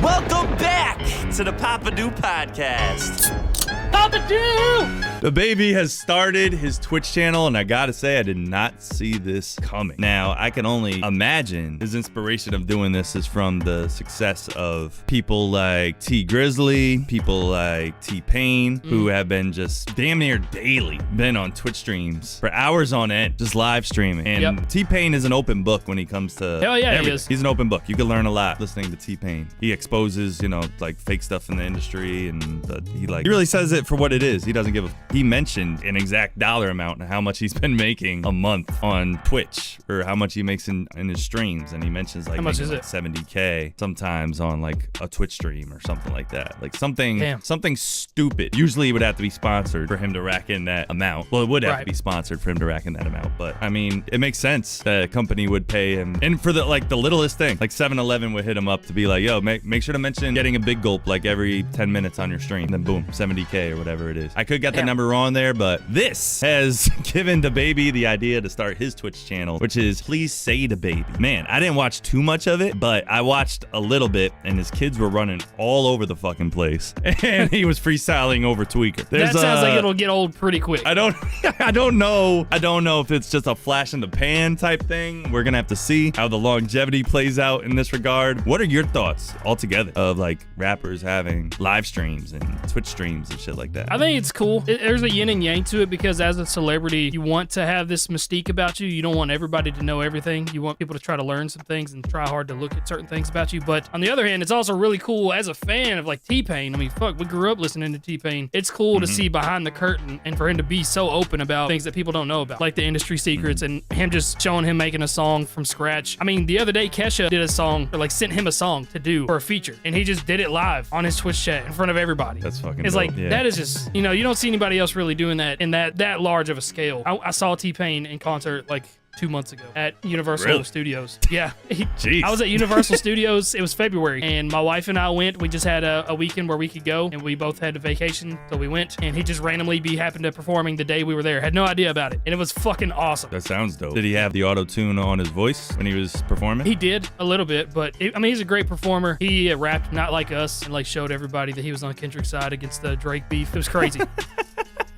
Welcome back to the Papadoo Podcast. Papadoo! Dababy has started his Twitch channel, and I gotta say, I did not see this coming. Now, I can only imagine his inspiration of doing this is from the success of people like T Grizzly, people like T-Pain, who have been just damn near daily been on Twitch streams for hours on end, just live streaming. And T-Pain is an open book when he comes to Hell yeah, everything. he is. He's an open book. You can learn a lot listening to T-Pain. He exposes, you know, like fake stuff in the industry, and he really says it for what it is. He doesn't give a. He mentioned an exact dollar amount and how much he's been making a month on Twitch, or how much he makes in his streams, and he mentions like, how much is like it? $70K sometimes on like a Twitch stream or something like that. Like something stupid. Usually it would have to be sponsored for him to rack in that amount. Well, it would have to be sponsored for him to rack in that amount, but I mean, it makes sense that a company would pay him. And for the littlest thing, like 7-Eleven would hit him up to be like, yo, make sure to mention getting a big gulp like every 10 minutes on your stream. And then boom, $70K or whatever it is. I could get the number wrong there, but this has given Dababy the idea to start his Twitch channel, which is Please Say Dababy. Man, I didn't watch too much of it, but I watched a little bit, and his kids were running all over the fucking place, and he was freestyling over Tweaker. That sounds like it'll get old pretty quick. I don't know if it's just a flash in the pan type thing. We're gonna have to see how the longevity plays out in this regard. What are your thoughts altogether of like rappers having live streams and Twitch streams and shit like that? I think it's cool. There's a yin and yang to it, because as a celebrity, you want to have this mystique about you. You don't want everybody to know everything. You want people to try to learn some things and try hard to look at certain things about you. But on the other hand, it's also really cool as a fan of like T-Pain. I mean, fuck, we grew up listening to T-Pain. It's cool to see behind the curtain and for him to be so open about things that people don't know about, like the industry secrets, and him just showing him making a song from scratch. I mean, the other day, Kesha did a song, or like sent him a song to do for a feature, and he just did it live on his Twitch chat in front of everybody. That's fucking It's dope. like, that is just, you know, you don't see anybody else really doing that in that large of a scale. I saw T-Pain in concert like 2 months ago at Universal Studios. Yeah. Jeez. I was at Universal Studios. It was February, and my wife and I went. We just had a weekend where we could go, and we both had a vacation, so we went, and he just randomly happened to performing the day we were there. Had no idea about it, and it was fucking awesome. That sounds dope. Did he have the auto-tune on his voice when he was performing? He did a little bit, but I mean, he's a great performer. He rapped not like us and like showed everybody that he was on Kendrick's side against the Drake beef. It was crazy.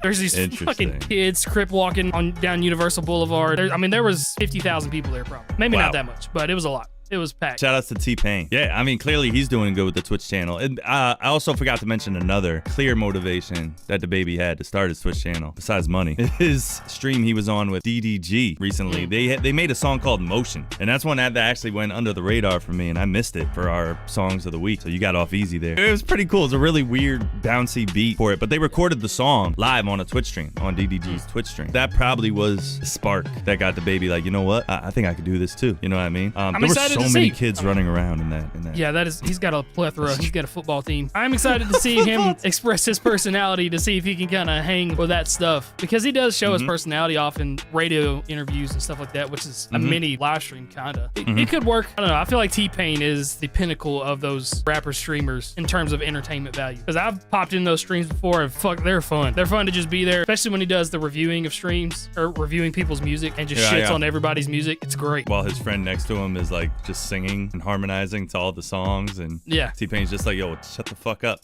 There's these fucking kids crip walking down Universal Boulevard. There was 50,000 people there probably. Maybe not that much, but it was a lot. It was packed. Shout outs to T-Pain. Yeah, I mean, clearly he's doing good with the Twitch channel. And I also forgot to mention another clear motivation that Dababy had to start his Twitch channel, besides money. His stream he was on with DDG recently, they made a song called Motion. And that's one that actually went under the radar for me, and I missed it for our songs of the week. So you got off easy there. It was pretty cool. It's a really weird, bouncy beat for it. But they recorded the song live on a Twitch stream, on DDG's Twitch stream. That probably was the spark that got Dababy like, you know what? I think I could do this too. You know what I mean? I'm excited so many kids running around in that. Yeah, he's got a plethora. He's got a football team. I'm excited to see him express his personality, to see if he can kind of hang with that stuff, because he does show his personality off in radio interviews and stuff like that, which is a mini live stream kind of. It could work. I don't know. I feel like T-Pain is the pinnacle of those rapper streamers in terms of entertainment value, because I've popped in those streams before, and fuck, they're fun. They're fun to just be there, especially when he does the reviewing of streams or reviewing people's music and just shits on everybody's music. It's great. While his friend next to him is like just singing and harmonizing to all the songs, and T-Pain's just like, yo, shut the fuck up.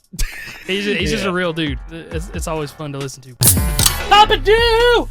He's just a real dude. It's always fun to listen to. Papadoo!